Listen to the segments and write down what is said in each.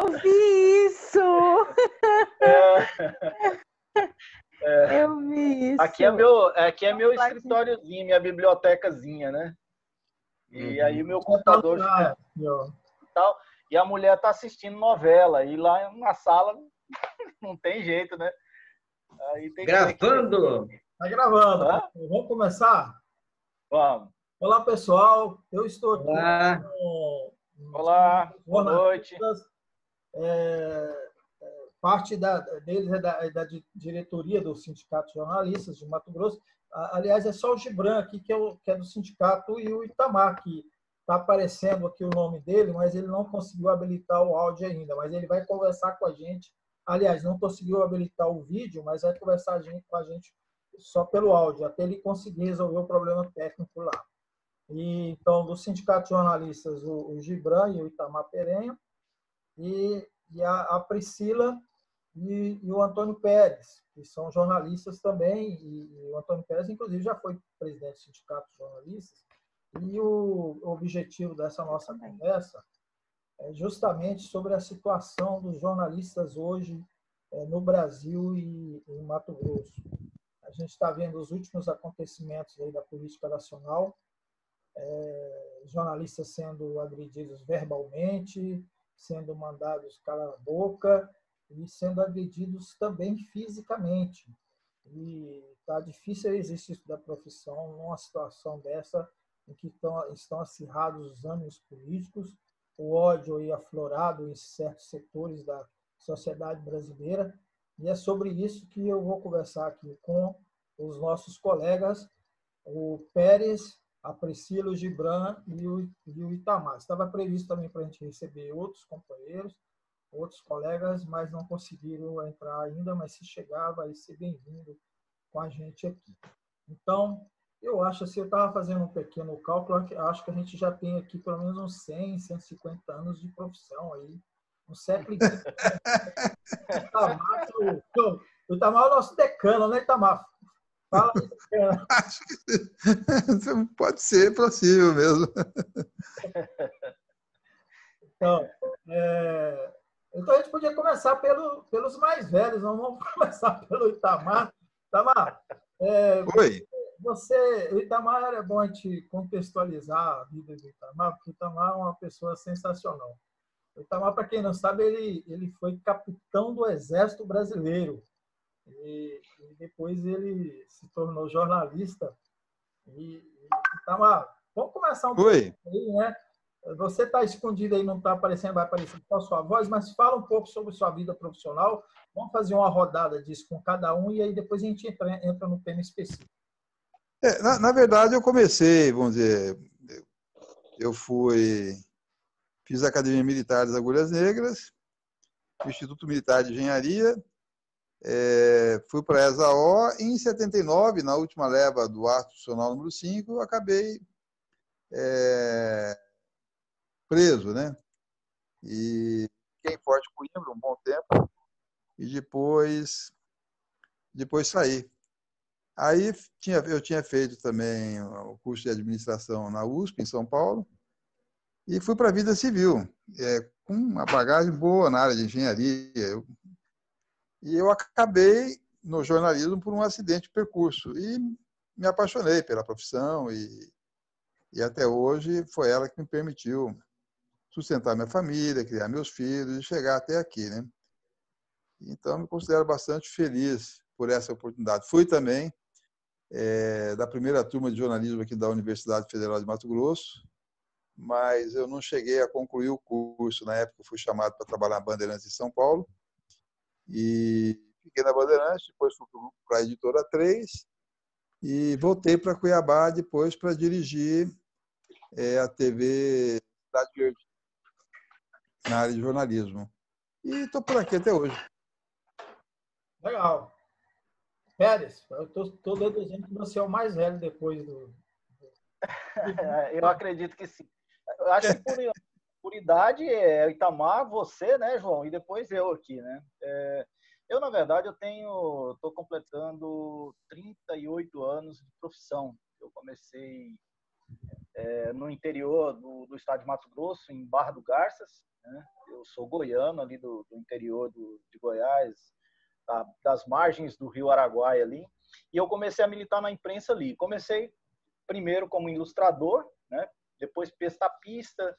Eu vi isso! Eu vi isso. Aqui é meu escritóriozinho, minha bibliotecazinha, né? E aí meu computador e tal. E a mulher tá assistindo novela. E lá na sala não tem jeito, né? Aí tem Gravando! Tá gravando. Vamos começar? Vamos. Olá, pessoal. Eu estou aqui com Olá, boa noite. Parte deles é da diretoria do Sindicato de Jornalistas de Mato Grosso. Aliás, é só o Gibran aqui, que é do sindicato, e o Itamar, que está aparecendo aqui o nome dele, mas ele não conseguiu habilitar o áudio ainda. Mas ele vai conversar com a gente. Aliás, não conseguiu habilitar o vídeo, mas vai conversar com a gente só pelo áudio, até ele conseguir resolver o problema técnico lá. E, então, do Sindicato de Jornalistas, o Gibran e o Itamar Perenha, e a Priscila e o Antônio Pérez, que são jornalistas também, e o Antônio Pérez, inclusive, já foi presidente do Sindicato de Jornalistas, e o objetivo dessa nossa conversa é justamente sobre a situação dos jornalistas hoje no Brasil e em Mato Grosso. A gente está vendo os últimos acontecimentos aí da política nacional, jornalistas sendo agredidos verbalmente, sendo mandados calar a boca e sendo agredidos também fisicamente. E está difícil o exercício da profissão numa situação dessa, em que estão acirrados os ânimos políticos, o ódio aí aflorado em certos setores da sociedade brasileira. E é sobre isso que eu vou conversar aqui com os nossos colegas, o Pérez, a Priscila, o Gibran e o Itamar. Estava previsto também para a gente receber outros companheiros, outros colegas, mas não conseguiram entrar ainda, mas se chegar, vai ser bem-vindo com a gente aqui. Então, eu acho assim, eu estava fazendo um pequeno cálculo, acho que a gente já tem aqui pelo menos uns 100, 150 anos de profissão aí, um século XX. O Itamar é o nosso decano, né, Itamar? Fala aí, decano. Acho que pode ser possível mesmo. Então, então a gente podia começar pelos mais velhos, não vamos começar pelo Itamar. Itamar, Oi. o Itamar, é bom a gente contextualizar a vida do Itamar, porque o Itamar é uma pessoa sensacional. O Itamar, para quem não sabe, ele foi capitão do Exército Brasileiro e depois ele se tornou jornalista. Itamar, vamos começar um pouco aí, né? Você está escondido aí, não está aparecendo, vai aparecer só a sua voz, mas fala um pouco sobre sua vida profissional. Vamos fazer uma rodada disso com cada um e aí depois a gente entra no tema específico. Na verdade, eu comecei, vamos dizer, fiz a Academia Militar das Agulhas Negras, o Instituto Militar de Engenharia, fui para a ESAO e em 79, na última leva do ato institucional número 5, eu acabei preso, né? E fiquei em Forte Coimbra um bom tempo e depois saí. Aí eu tinha feito também o curso de administração na USP, em São Paulo, e fui para a vida civil, com uma bagagem boa na área de engenharia. E eu acabei no jornalismo por um acidente de percurso e me apaixonei pela profissão e até hoje foi ela que me permitiu sustentar minha família, criar meus filhos e chegar até aqui, né? Então, me considero bastante feliz por essa oportunidade. Fui também da primeira turma de jornalismo aqui da Universidade Federal de Mato Grosso, mas eu não cheguei a concluir o curso. Na época, eu fui chamado para trabalhar na Bandeirantes em São Paulo e fiquei na Bandeirantes, depois fui para a Editora 3 e voltei para Cuiabá depois para dirigir a TV Cidade Verde, na área de jornalismo. E estou por aqui até hoje. Legal. Pérez, eu estou deduzindo que você é o mais velho depois do... Eu acredito que sim. Eu acho que por idade é Itamar, você, né, João? E depois eu aqui, né? Eu, na verdade, estou completando 38 anos de profissão. Eu comecei no interior do estado de Mato Grosso, em Barra do Garças, né? Eu sou goiano, ali do interior de Goiás, das margens do Rio Araguaia ali, e eu comecei a militar na imprensa ali. Comecei primeiro como ilustrador, né? Depois pestapista,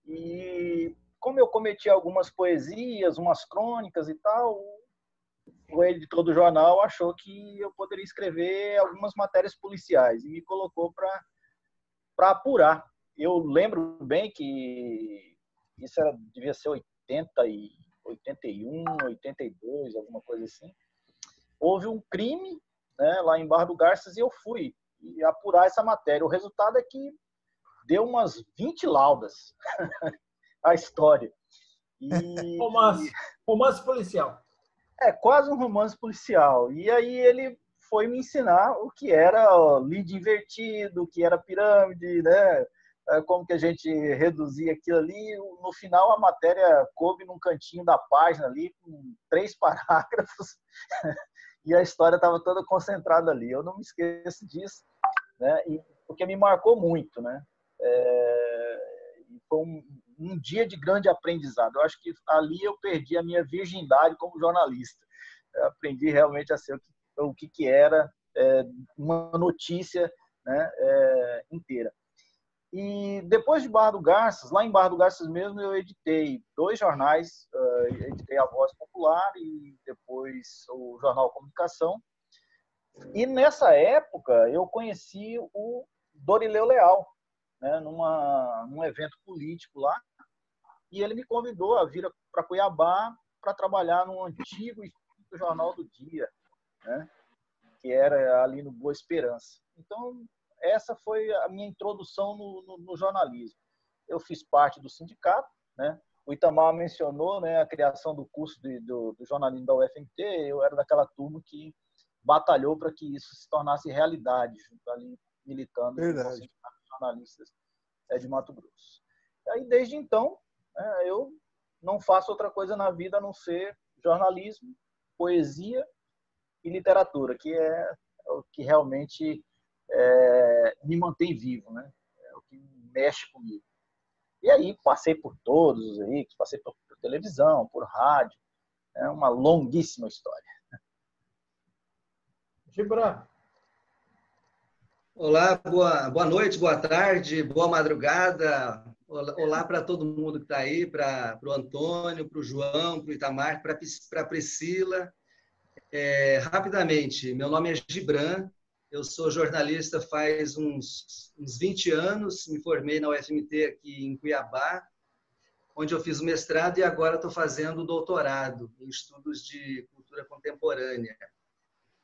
e como eu cometi algumas poesias, umas crônicas e tal, o editor do jornal achou que eu poderia escrever algumas matérias policiais e me colocou para apurar. Eu lembro bem que isso devia ser 81, 82, alguma coisa assim. Houve um crime, né, lá em Barra do Garças e eu fui apurar essa matéria. O resultado é que deu umas 20 laudas a história. E... romance policial. Quase um romance policial. E aí ele foi me ensinar o que era lead invertido, o que era pirâmide, né? Como que a gente reduzia aquilo ali. No final, a matéria coube num cantinho da página ali, com 3 parágrafos, e a história estava toda concentrada ali. Eu não me esqueço disso, né? Porque me marcou muito, né? Foi um dia de grande aprendizado. Eu acho que ali eu perdi a minha virgindade como jornalista. Eu aprendi realmente a ser o que era uma notícia, né, inteira. E depois de Barra do Garças, lá em Barra do Garças mesmo, eu editei 2 jornais. Editei a Voz Popular e depois o Jornal Comunicação. E nessa época eu conheci o Dorileu Leal, né, num evento político lá, e ele me convidou a vir para Cuiabá para trabalhar no antigo Jornal do Dia, né, que era ali no Boa Esperança. Então, essa foi a minha introdução no jornalismo. Eu fiz parte do sindicato, né? O Itamar mencionou, né, a criação do curso do jornalismo da UFMT. Eu era daquela turma que batalhou para que isso se tornasse realidade, ali militando no sindicato de jornalistas de Mato Grosso. E aí, desde então, eu não faço outra coisa na vida a não ser jornalismo, poesia e literatura, que é o que realmente me mantém vivo, né? É o que mexe comigo. E aí passei por todos aí, passei por televisão, por rádio, é uma longuíssima história. Gibran. Olá, boa noite, boa tarde, boa madrugada. Olá para todo mundo que está aí, para o Antônio, para o João, para o Itamar, para a Priscila. Rapidamente, meu nome é Gibran, eu sou jornalista faz uns 20 anos, me formei na UFMT aqui em Cuiabá, onde eu fiz o mestrado e agora estou fazendo o doutorado em estudos de cultura contemporânea.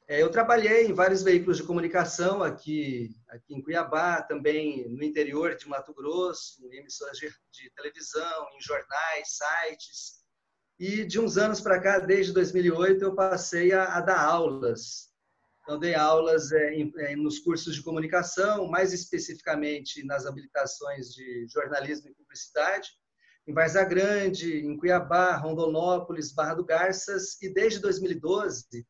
Eu trabalhei em vários veículos de comunicação aqui em Cuiabá, também no interior de Mato Grosso, em emissoras de televisão, em jornais, sites. E de uns anos para cá, desde 2008, eu passei a dar aulas. Então, dei aulas nos cursos de comunicação, mais especificamente nas habilitações de jornalismo e publicidade, em Várzea Grande, em Cuiabá, Rondonópolis, Barra do Garças, e desde 2012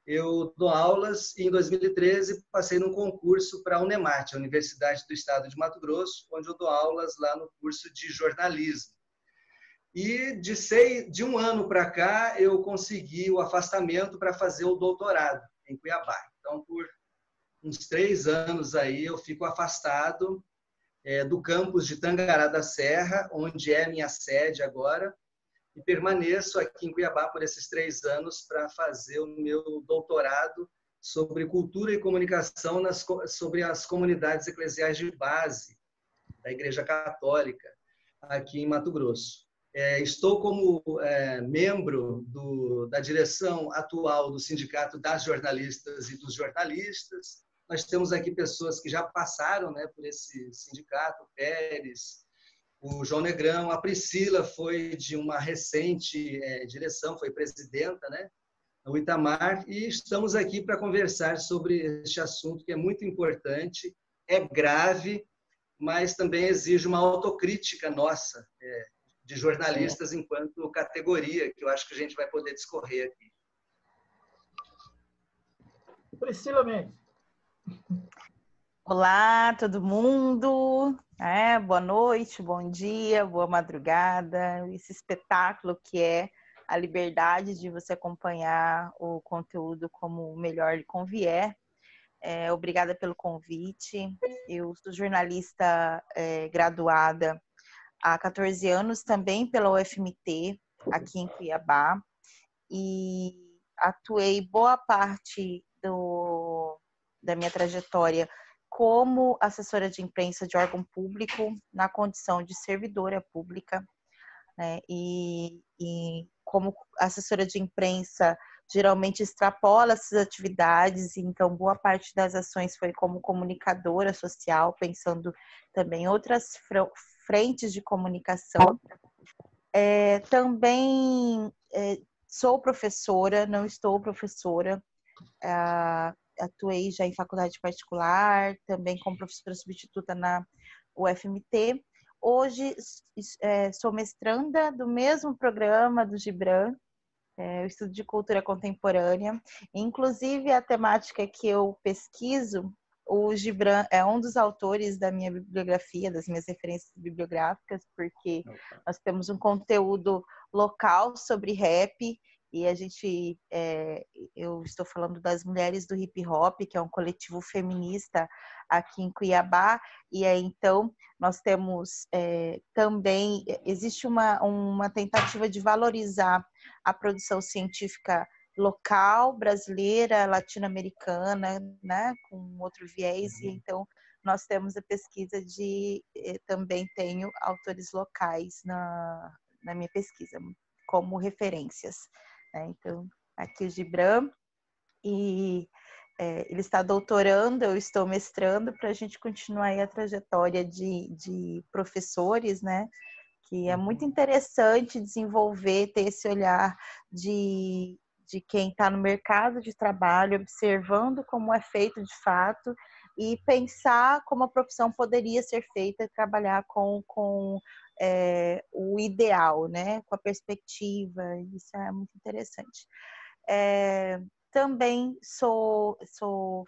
eu dou aulas e em 2013 passei num concurso para a Unemat, a Universidade do Estado de Mato Grosso, onde eu dou aulas lá no curso de jornalismo. E de um ano para cá eu consegui o afastamento para fazer o doutorado em Cuiabá. Então, por uns 3 anos aí eu fico afastado do campus de Tangará da Serra, onde é minha sede agora, e permaneço aqui em Cuiabá por esses 3 anos para fazer o meu doutorado sobre cultura e comunicação sobre as comunidades eclesiais de base da Igreja Católica aqui em Mato Grosso. Estou como membro da direção atual do Sindicato das Jornalistas e dos Jornalistas. Nós temos aqui pessoas que já passaram, né, por esse sindicato, o Pérez, o João Negrão, a Priscila foi de uma recente direção, foi presidenta, né, o Itamar, e estamos aqui para conversar sobre este assunto que é muito importante, é grave, mas também exige uma autocrítica nossa, de jornalistas enquanto categoria, que eu acho que a gente vai poder discorrer aqui. Priscila Mendes. Olá, todo mundo. Boa noite, bom dia, boa madrugada. Esse espetáculo que é a liberdade de você acompanhar o conteúdo como melhor lhe convier. Obrigada pelo convite. Eu sou jornalista graduada há 14 anos, também pela UFMT, aqui em Cuiabá, e atuei boa parte da minha trajetória como assessora de imprensa de órgão público, na condição de servidora pública, né? E como assessora de imprensa, geralmente extrapola essas atividades, então boa parte das ações foi como comunicadora social, pensando também em outras frentes de comunicação. Também sou professora, não estou professora, atuei já em faculdade particular, também como professora substituta na UFMT. Hoje sou mestranda do mesmo programa do Gibran, o Estudo de Cultura Contemporânea. Inclusive, a temática que eu pesquiso, o Gibran é um dos autores da minha bibliografia, das minhas referências bibliográficas, porque nós temos um conteúdo local sobre rap, e eu estou falando das Mulheres do Hip Hop, que é um coletivo feminista aqui em Cuiabá, e aí então nós temos também, existe uma tentativa de valorizar a produção científica local, brasileira, latino-americana, né, com outro viés, e então nós temos a pesquisa também tenho autores locais na minha pesquisa, como referências. Então, aqui o Gibran, e ele está doutorando, eu estou mestrando, para a gente continuar aí a trajetória de professores, né? Que é muito interessante desenvolver, ter esse olhar de quem está no mercado de trabalho, observando como é feito de fato e pensar como a profissão poderia ser feita, trabalhar com o ideal, né? Com a perspectiva, isso é muito interessante. Também sou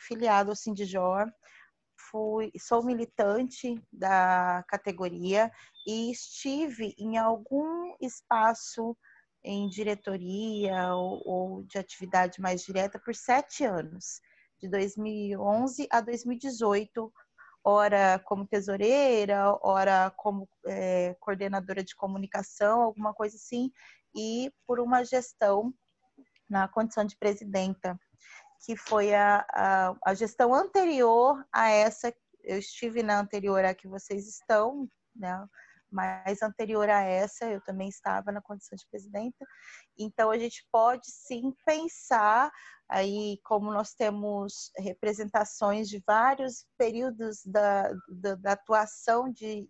filiado ao Sindijor, sou militante da categoria e estive em algum espaço em diretoria ou de atividade mais direta por 7 anos, de 2011 a 2018, ora como tesoureira, ora como coordenadora de comunicação, alguma coisa assim, e por uma gestão na condição de presidenta, que foi a gestão anterior a essa. Eu estive na anterior a que vocês estão, né? Mas anterior a essa, eu também estava na condição de presidenta. Então, a gente pode sim pensar aí, como nós temos representações de vários períodos da atuação de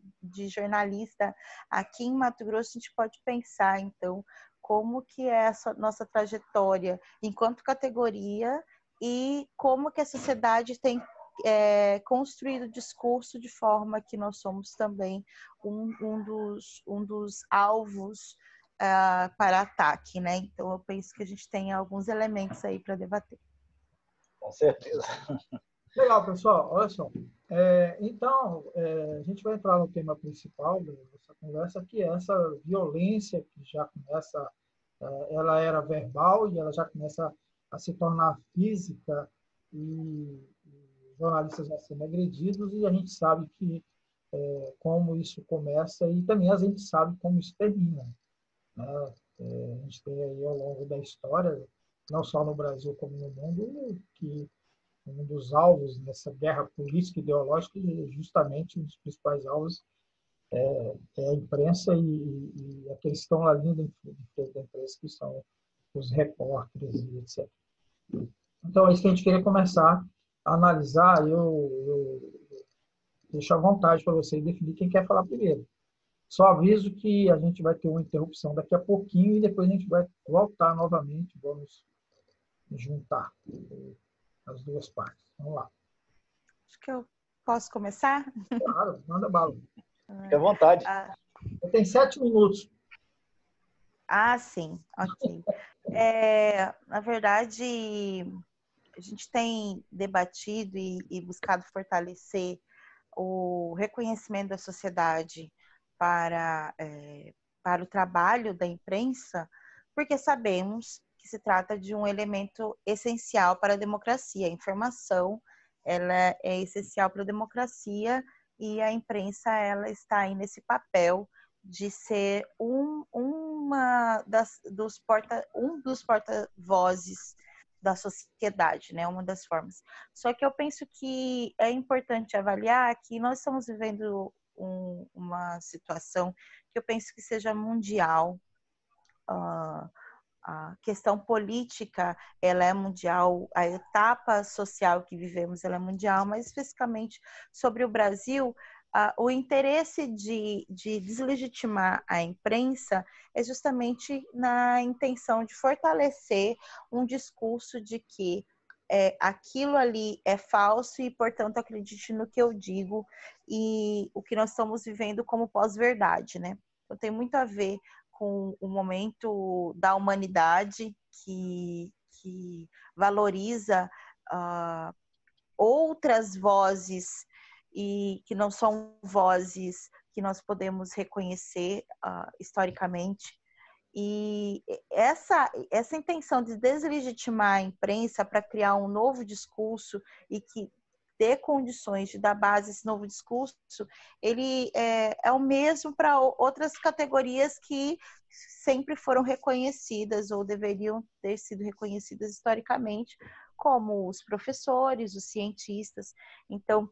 jornalista aqui em Mato Grosso, a gente pode pensar, então, como que é essa nossa trajetória enquanto categoria e como que a sociedade tem construído o discurso de forma que nós somos também um dos alvos para ataque, né? Então, eu penso que a gente tem alguns elementos aí para debater. Com certeza. Legal, pessoal. Olha só. Então, a gente vai entrar no tema principal dessa conversa, que é essa violência que já começa, ela era verbal e ela já começa a se tornar física, e jornalistas já sendo agredidos, e a gente sabe que como isso começa e também a gente sabe como isso termina, né? A gente tem aí ao longo da história, não só no Brasil como no mundo, que um dos alvos nessa guerra política e ideológica, justamente um dos principais alvos é a imprensa e aqueles que estão lá dentro da imprensa, que são os repórteres e etc. Então, é isso que a gente queria começar a analisar. Eu deixo à vontade para vocês definir quem quer falar primeiro. Só aviso que a gente vai ter uma interrupção daqui a pouquinho e depois a gente vai voltar novamente, vamos juntar as duas partes. Vamos lá. Acho que eu posso começar? Claro, manda bala. Fique à vontade. Tem 7 minutos. Sim, ok. Na verdade, a gente tem debatido e buscado fortalecer o reconhecimento da sociedade para o trabalho da imprensa, porque sabemos que se trata de um elemento essencial para a democracia. A informação, ela é essencial para a democracia, e a imprensa, ela está aí nesse papel de ser um dos porta-vozes da sociedade, né? Uma das formas. Só que eu penso que é importante avaliar que nós estamos vivendo uma situação que eu penso que seja mundial. A questão política, ela é mundial, a etapa social que vivemos, ela é mundial, mas especificamente sobre o Brasil, o interesse de deslegitimar a imprensa é justamente na intenção de fortalecer um discurso de que aquilo ali é falso e, portanto, acredite no que eu digo, e o que nós estamos vivendo como pós-verdade, né? Então, tem muito a ver com o momento da humanidade que valoriza outras vozes e que não são vozes que nós podemos reconhecer historicamente. E essa intenção de deslegitimar a imprensa para criar um novo discurso e que ter condições de dar base a esse novo discurso, ele é o mesmo para outras categorias que sempre foram reconhecidas ou deveriam ter sido reconhecidas historicamente, como os professores, os cientistas. Então,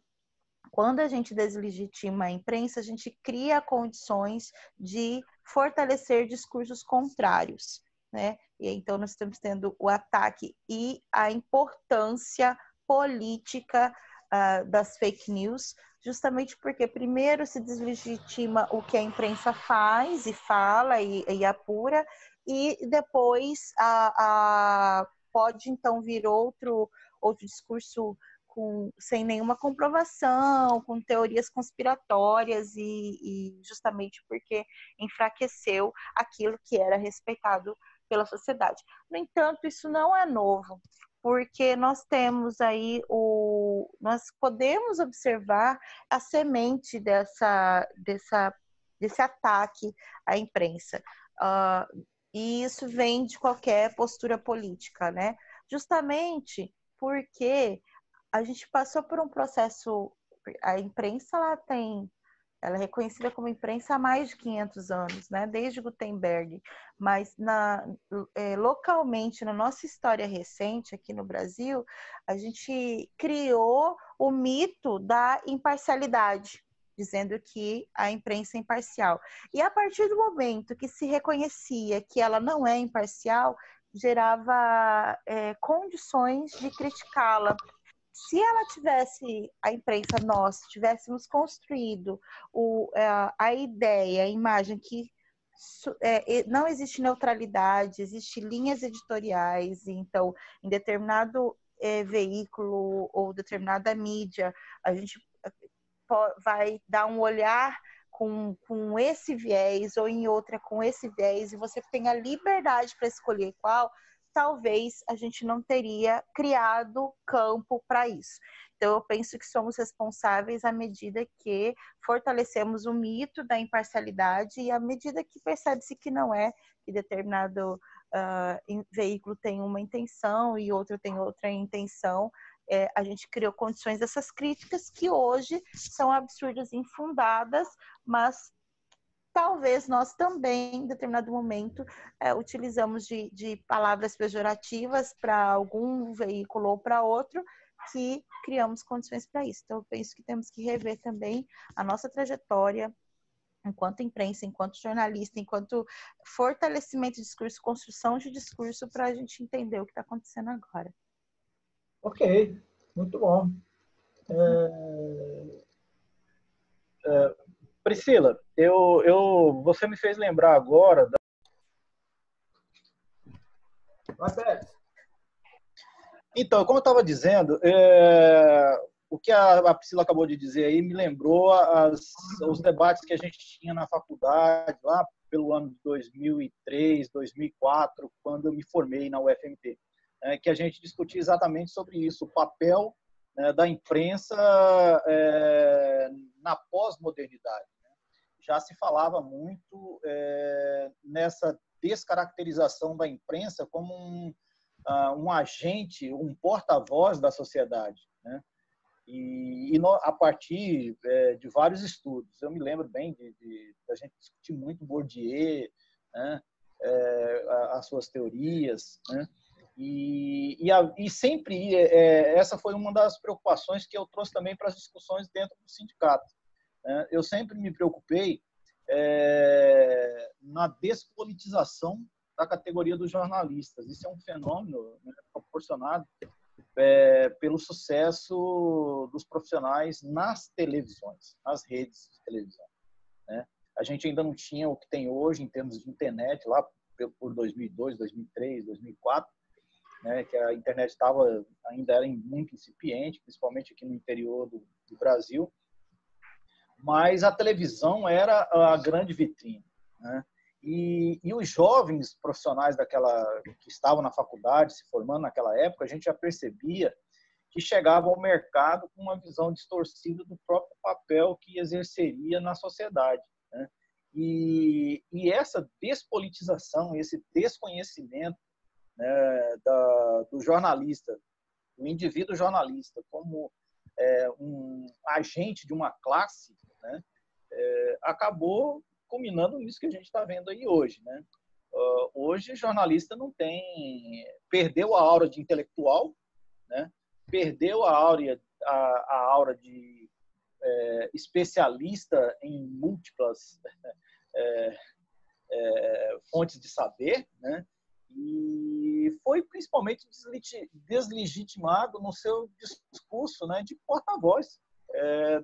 quando a gente deslegitima a imprensa, a gente cria condições de fortalecer discursos contrários, né? E então nós estamos tendo o ataque e a importância política das fake news, justamente porque primeiro se deslegitima o que a imprensa faz e fala e apura, e depois pode então vir outro discurso sem nenhuma comprovação, com teorias conspiratórias e justamente porque enfraqueceu aquilo que era respeitado pela sociedade. No entanto, isso não é novo, porque nós temos aí nós podemos observar a semente desse ataque à imprensa. E isso vem de qualquer postura política, né? Justamente porque a gente passou por um processo, a imprensa ela é reconhecida como imprensa há mais de 500 anos, né? Desde Gutenberg, mas localmente, na nossa história recente aqui no Brasil, a gente criou o mito da imparcialidade, dizendo que a imprensa é imparcial. E a partir do momento que se reconhecia que ela não é imparcial, gerava condições de criticá-la. Se ela tivesse, a imprensa, nós tivéssemos construído a ideia, a imagem que não existe neutralidade, existe linhas editoriais, então, em determinado veículo ou determinada mídia, a gente vai dar um olhar com esse viés, ou em outra com esse viés, e você tem a liberdade para escolher qual, talvez a gente não teria criado campo para isso. Então, eu penso que somos responsáveis à medida que fortalecemos o mito da imparcialidade e à medida que percebe-se que não é, que determinado veículo tem uma intenção e outro tem outra intenção. A gente criou condições dessas críticas que hoje são absurdas e infundadas, mas talvez nós também, em determinado momento, utilizamos de palavras pejorativas para algum veículo ou para outro, que criamos condições para isso. Então, eu penso que temos que rever também a nossa trajetória enquanto imprensa, enquanto jornalista, enquanto fortalecimento de discurso, construção de discurso, para a gente entender o que está acontecendo agora. Ok, muito bom. Priscila, você me fez lembrar agora Então, como eu estava dizendo, o que a Priscila acabou de dizer aí me lembrou os debates que a gente tinha na faculdade, lá pelo ano de 2003, 2004, quando eu me formei na UFMT. que a gente discutia exatamente sobre isso, o papel da imprensa na pós-modernidade. Já se falava muito nessa descaracterização da imprensa como um agente, um porta-voz da sociedade, né? E a partir de vários estudos, eu me lembro bem da gente discutir muito Bourdieu, né? As suas teorias, né? E sempre essa foi uma das preocupações que eu trouxe também para as discussões dentro do sindicato. Eu sempre me preocupei na despolitização da categoria dos jornalistas. Isso é um fenômeno, né, proporcionado pelo sucesso dos profissionais nas televisões, nas redes de televisão, né? A gente ainda não tinha o que tem hoje em termos de internet, lá por 2002, 2003, 2004, né, que a internet ainda era muito incipiente, principalmente aqui no interior do Brasil, mas a televisão era a grande vitrine, né? E os jovens profissionais que estavam na faculdade, se formando naquela época, a gente já percebia que chegavam ao mercado com uma visão distorcida do próprio papel que exerceria na sociedade, né? E essa despolitização, esse desconhecimento, né, do jornalista, do indivíduo jornalista, como um agente de uma classe, né, acabou culminando nisso que a gente está vendo aí hoje, né? Hoje, jornalista perdeu a aura de intelectual, né? Perdeu a aura de especialista em múltiplas fontes de saber, né? E foi principalmente deslegitimado no seu discurso, né, de porta-voz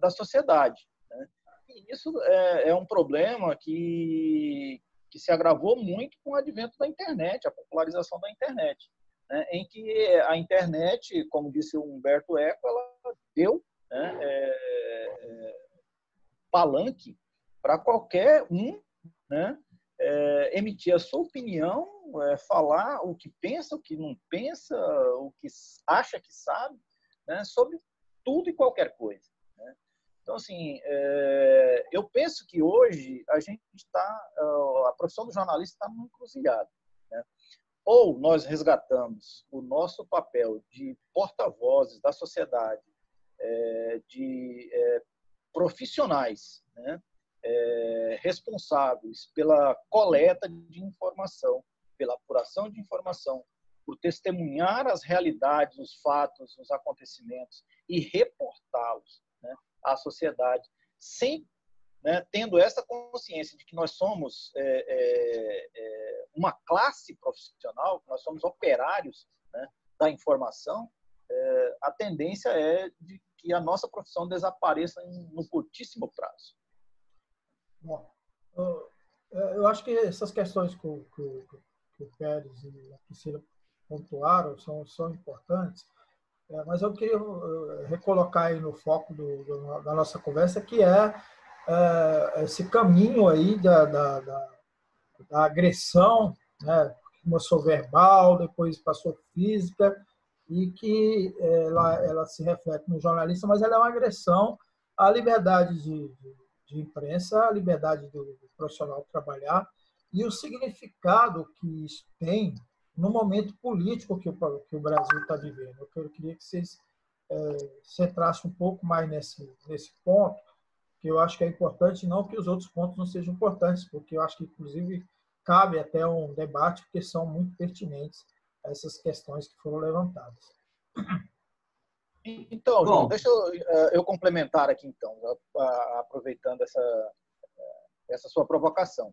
da sociedade, né? E isso é um problema que se agravou muito com o advento da internet, a popularização da internet, né, em que a internet, como disse o Humberto Eco, ela deu, né, palanque para qualquer um, né, emitir a sua opinião, falar o que pensa, o que não pensa, o que acha que sabe, né, sobre tudo e qualquer coisa, né? Então, assim, eu penso que hoje a profissão do jornalista está numa encruzilhada, né? Ou nós resgatamos o nosso papel de porta-vozes da sociedade, de profissionais, né, responsáveis pela coleta de informação, pela apuração de informação, por testemunhar as realidades, os fatos, os acontecimentos e reportá-los, né, à sociedade, sem, né, tendo essa consciência de que nós somos uma classe profissional, que nós somos operários, né, da informação. A tendência é de que a nossa profissão desapareça no curtíssimo prazo. Bom, eu acho que essas questões que o Pérez e a Priscila pontuaram são importantes, mas eu queria recolocar aí no foco da nossa conversa, que esse caminho aí da agressão, né? Começou verbal, depois passou física, e que ela se reflete no jornalista, mas ela é uma agressão à liberdade de imprensa, à liberdade do profissional trabalhar e o significado que isso tem no momento político que o Brasil está vivendo. Eu queria que vocês centrassem um pouco mais nesse ponto, que eu acho que é importante, não que os outros pontos não sejam importantes, porque eu acho que, inclusive, cabe até um debate, porque são muito pertinentes essas questões que foram levantadas. Então, João, deixa eu complementar aqui, então, aproveitando essa sua provocação.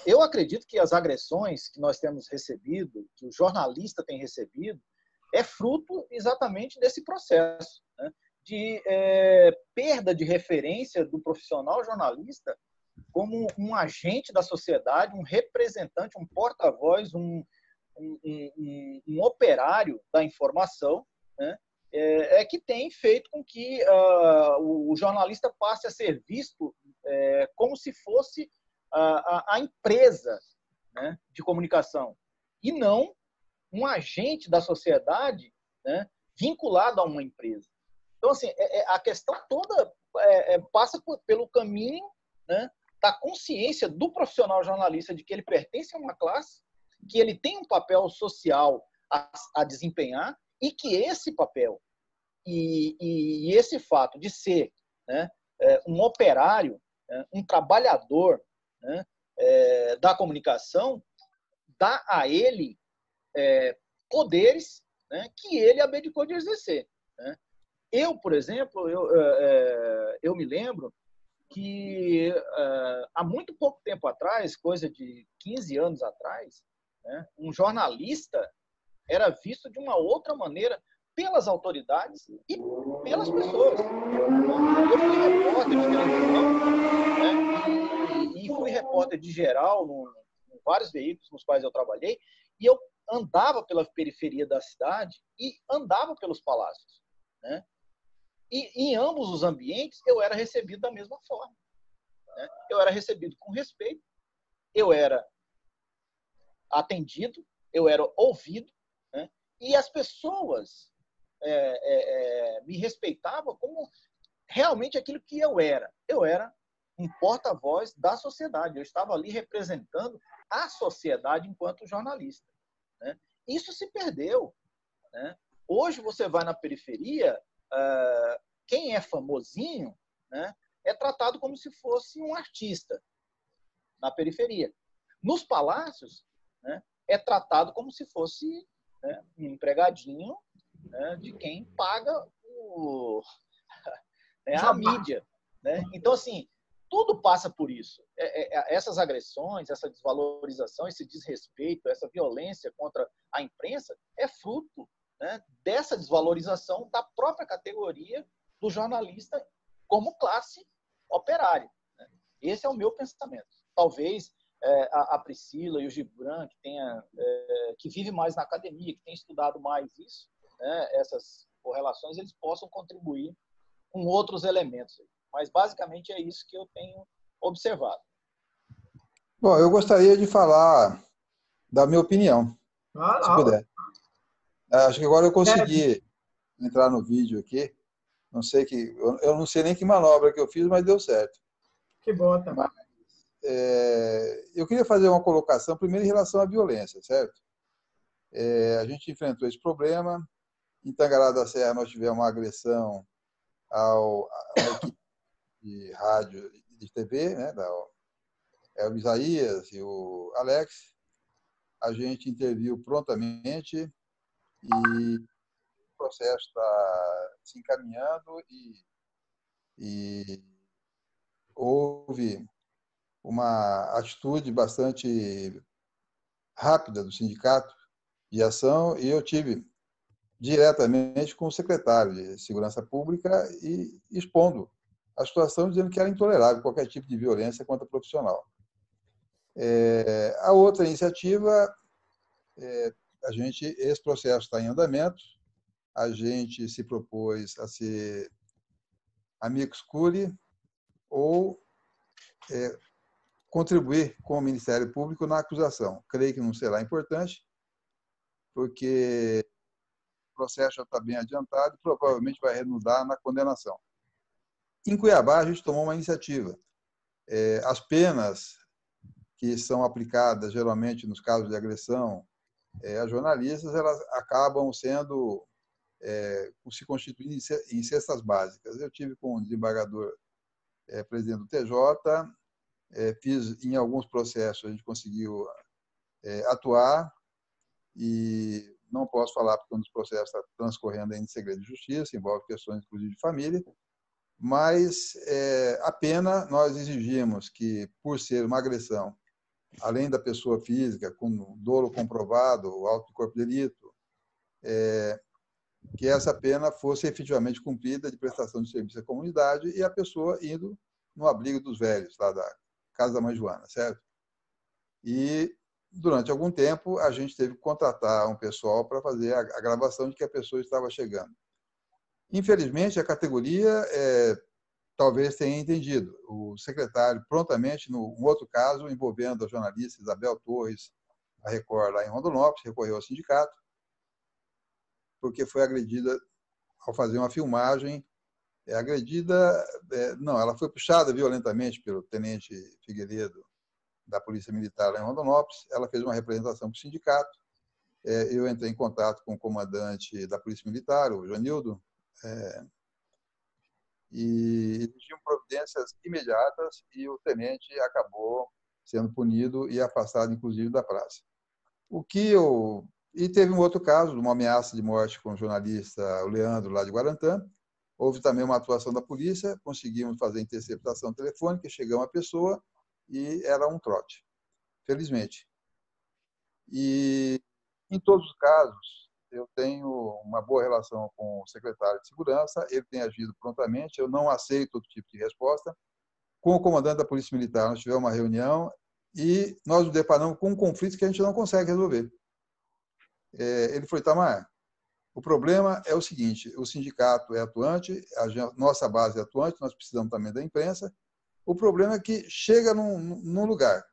Eu acredito que as agressões que nós temos recebido, que o jornalista tem recebido, é fruto exatamente desse processo, né, de perda de referência do profissional jornalista como um agente da sociedade, um representante, um porta-voz, um operário da informação, né, que tem feito com que o jornalista passe a ser visto como se fosse a empresa, né, de comunicação, e não um agente da sociedade, né, vinculado a uma empresa. Então, assim, a questão toda passa pelo caminho, né, da consciência do profissional jornalista de que ele pertence a uma classe, que ele tem um papel social a desempenhar e que esse papel e esse fato de ser, né, um operário, né, um trabalhador, né, da comunicação, dá a ele poderes, né, que ele abdicou de exercer. Né? Eu, por exemplo, eu me lembro que há muito pouco tempo atrás, coisa de 15 anos atrás, né, um jornalista era visto de uma outra maneira pelas autoridades e pelas pessoas. Eu fui repórter de televisão, né, e fui repórter de geral em vários veículos nos quais eu trabalhei, e eu andava pela periferia da cidade e andava pelos palácios. Né? E em ambos os ambientes eu era recebido da mesma forma. Né? Eu era recebido com respeito, eu era atendido, eu era ouvido, né? E as pessoas me respeitavam como realmente aquilo que eu era. Eu era um porta-voz da sociedade, eu estava ali representando a sociedade enquanto jornalista. Né? Isso se perdeu. Né? Hoje você vai na periferia, quem é famosinho, né, é tratado como se fosse um artista na periferia. Nos palácios, né, é tratado como se fosse, né, um empregadinho, né, de quem paga a mídia. Né? Então, assim, tudo passa por isso. Essas agressões, essa desvalorização, esse desrespeito, essa violência contra a imprensa é fruto, né, dessa desvalorização da própria categoria do jornalista como classe operária. Né? Esse é o meu pensamento. Talvez a Priscila e o Gibran, que vive mais na academia, que tem estudado mais isso, né, essas correlações, eles possam contribuir com outros elementos. Mas, basicamente, é isso que eu tenho observado. Bom, eu gostaria de falar da minha opinião, se puder. Acho que agora eu consegui entrar no vídeo aqui. Eu não sei nem que manobra que eu fiz, mas deu certo. Que bom, tá. Mas, eu queria fazer uma colocação, primeiro, em relação à violência, certo? A gente enfrentou esse problema. Em Tangará da Serra, nós tivemos uma agressão à equipe de rádio e de TV, né, o Isaías e o Alex. A gente interviu prontamente e o processo está se encaminhando e houve uma atitude bastante rápida do sindicato de ação e eu tive diretamente com o secretário de Segurança Pública e expondo a situação, dizendo que era intolerável qualquer tipo de violência contra profissional. A outra iniciativa, esse processo está em andamento, a gente se propôs a ser amicus curiae ou contribuir com o Ministério Público na acusação. Creio que não será importante, porque o processo já está bem adiantado e provavelmente vai redundar na condenação. Em Cuiabá, a gente tomou uma iniciativa. As penas que são aplicadas, geralmente, nos casos de agressão a jornalistas, elas acabam sendo, se constituindo em cestas básicas. Eu tive com o desembargador presidente do TJ, fiz em alguns processos, a gente conseguiu atuar e não posso falar porque um dos processos está transcorrendo ainda em segredo de justiça, envolve questões, inclusive, de família, mas a pena nós exigimos que, por ser uma agressão, além da pessoa física, com dolo comprovado, o auto de corpo de delito, que essa pena fosse efetivamente cumprida de prestação de serviço à comunidade e a pessoa indo no abrigo dos velhos, lá da casa da mãe Joana, certo? E, durante algum tempo, a gente teve que contratar um pessoal para fazer a gravação de que a pessoa estava chegando. Infelizmente, a categoria talvez tenha entendido. O secretário, prontamente, num outro caso, envolvendo a jornalista Isabel Torres, a Record lá em Rondonópolis, recorreu ao sindicato, porque foi agredida ao fazer uma filmagem. Não, ela foi puxada violentamente pelo tenente Figueiredo da Polícia Militar lá em Rondonópolis. Ela fez uma representação para o sindicato. Eu entrei em contato com o comandante da Polícia Militar, o Joanildo, e exigiam providências imediatas, e o tenente acabou sendo punido e afastado, inclusive, da praça. E teve um outro caso, uma ameaça de morte com o jornalista o Leandro, lá de Guarantã. Houve também uma atuação da polícia, conseguimos fazer interceptação telefônica, chegou a pessoa e era um trote, felizmente. E, em todos os casos, eu tenho uma boa relação com o secretário de Segurança, ele tem agido prontamente, eu não aceito outro tipo de resposta. Com o comandante da Polícia Militar, nós tivemos uma reunião e nós nos deparamos com um conflito que a gente não consegue resolver. Ele falou: Itamar, o problema é o seguinte, o sindicato é atuante, nossa base é atuante, nós precisamos também da imprensa. O problema é que chega num lugar,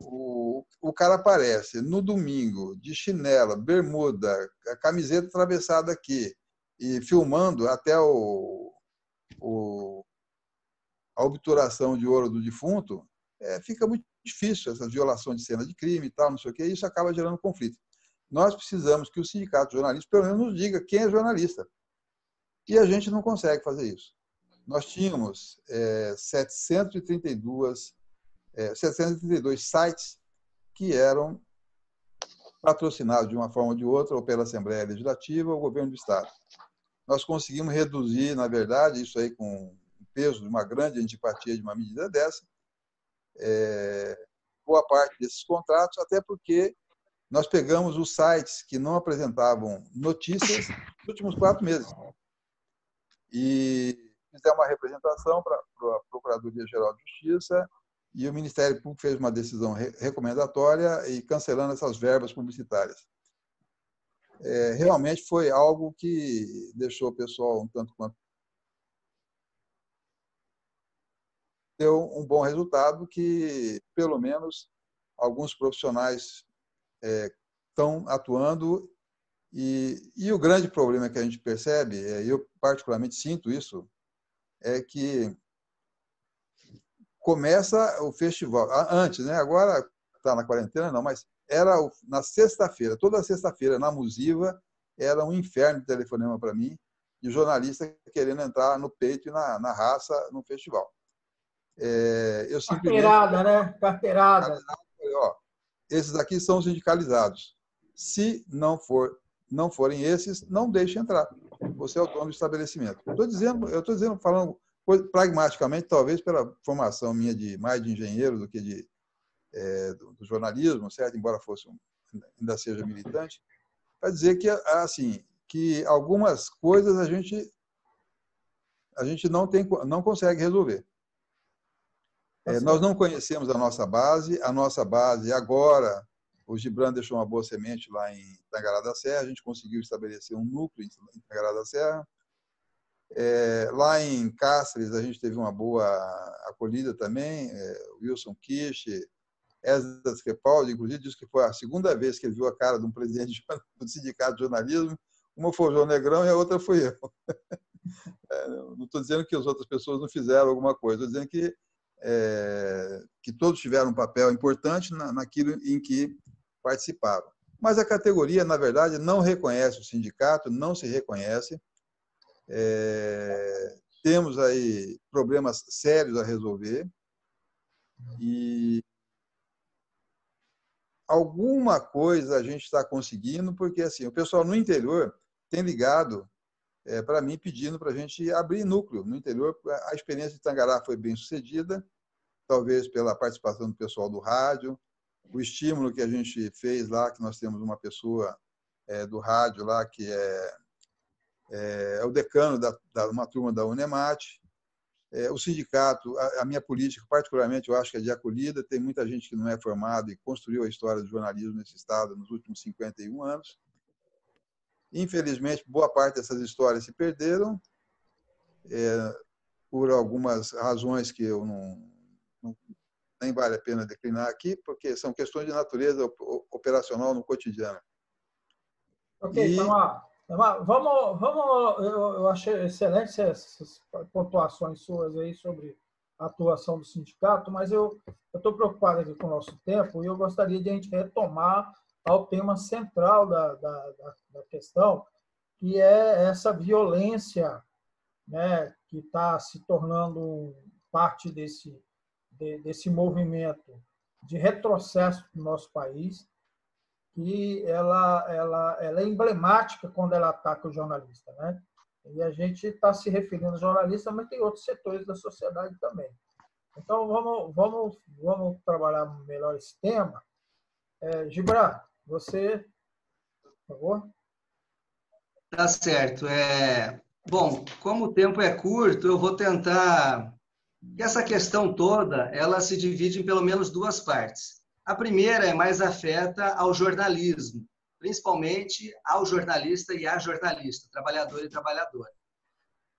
o cara aparece no domingo de chinela, bermuda, a camiseta atravessada aqui, e filmando até a obturação de ouro do defunto, fica muito difícil, essa violação de cena de crime e tal, não sei o quê, e isso acaba gerando conflito. Nós precisamos que o sindicato de jornalistas, pelo menos, nos diga quem é jornalista. E a gente não consegue fazer isso. Nós tínhamos 732 sites que eram patrocinados de uma forma ou de outra, ou pela Assembleia Legislativa ou governo do Estado. Nós conseguimos reduzir, na verdade, isso aí com o peso de uma grande antipatia de uma medida dessa, boa parte desses contratos, até porque nós pegamos os sites que não apresentavam notícias nos últimos 4 meses e fizemos uma representação para a Procuradoria-Geral de Justiça, e o Ministério Público fez uma decisão recomendatória e cancelando essas verbas publicitárias. Realmente foi algo que deixou o pessoal um tanto quanto... Deu um bom resultado, que pelo menos alguns profissionais estão atuando, e o grande problema que a gente percebe, eu particularmente sinto isso, é que começa o festival, antes, né? Agora está na quarentena, não, mas era na sexta-feira, toda sexta-feira, na Musiva, era um inferno de telefonema para mim, de jornalista querendo entrar no peito e na raça no festival. Eu simplesmente... Carteirada, né? Carteirada. Esses aqui são sindicalizados. Se não forem esses, não deixe entrar. Você é o dono do estabelecimento. Eu estou dizendo, falando pragmaticamente, talvez pela formação minha mais de engenheiro do que do jornalismo, certo? Embora ainda seja militante, para dizer que, assim, que algumas coisas a gente não consegue resolver. Nós não conhecemos a nossa base agora, o Gibran deixou uma boa semente lá em Tangará da Serra, a gente conseguiu estabelecer um núcleo em Tangará da Serra. Lá em Cáceres, a gente teve uma boa acolhida também, Wilson Kish, Esdras Crepaldi, inclusive, disse que foi a segunda vez que ele viu a cara de um presidente do Sindicato de Jornalismo. Uma foi o João Negrão e a outra foi eu. Não estou dizendo que as outras pessoas não fizeram alguma coisa, estou dizendo que todos tiveram um papel importante naquilo em que participaram. Mas a categoria, na verdade, não reconhece o sindicato, não se reconhece. Temos aí problemas sérios a resolver e alguma coisa a gente está conseguindo, porque assim, o pessoal no interior tem ligado para mim pedindo para a gente abrir núcleo no interior. A experiência de Tangará foi bem sucedida, talvez pela participação do pessoal do rádio, o estímulo que a gente fez lá, que nós temos uma pessoa do rádio lá que é o decano de uma turma da Unemate. O sindicato, a minha política, particularmente, eu acho que é de acolhida. Tem muita gente que não é formada e construiu a história do jornalismo nesse estado nos últimos 51 anos. Infelizmente, boa parte dessas histórias se perderam por algumas razões que eu nem vale a pena declinar aqui, porque são questões de natureza operacional no cotidiano. Ok, eu achei excelente essas pontuações suas aí sobre a atuação do sindicato, mas eu estou preocupado aqui com o nosso tempo e eu gostaria de a gente retomar ao tema central da questão, que é essa violência, né, que está se tornando parte desse movimento de retrocesso no nosso país, que ela é emblemática quando ela ataca o jornalista, né? E a gente está se referindo ao jornalista, mas tem outros setores da sociedade também. Então, vamos trabalhar melhor esse tema. Gibran, você, por favor. Tá certo. Bom, como o tempo é curto, eu vou tentar... Essa questão toda, ela se divide em pelo menos duas partes. A primeira é mais afeta ao jornalismo, principalmente ao jornalista e à jornalista, trabalhador e trabalhadora.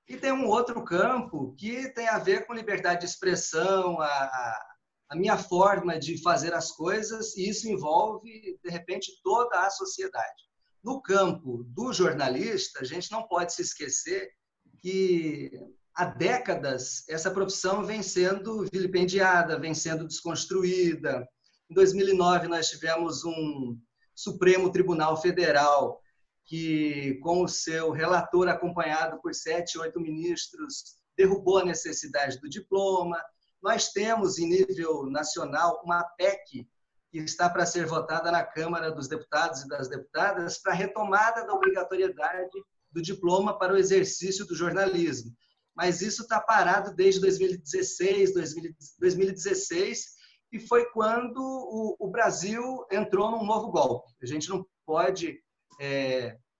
E tem um outro campo que tem a ver com liberdade de expressão, a minha forma de fazer as coisas, e isso envolve, de repente, toda a sociedade. No campo do jornalista, a gente não pode se esquecer que há décadas essa profissão vem sendo vilipendiada, vem sendo desconstruída. Em 2009, nós tivemos um Supremo Tribunal Federal que, com o seu relator acompanhado por 7, 8 ministros, derrubou a necessidade do diploma. Nós temos, em nível nacional, uma PEC que está para ser votada na Câmara dos Deputados e das Deputadas para a retomada da obrigatoriedade do diploma para o exercício do jornalismo. Mas isso está parado desde 2016, e foi quando o Brasil entrou num novo golpe. A gente não pode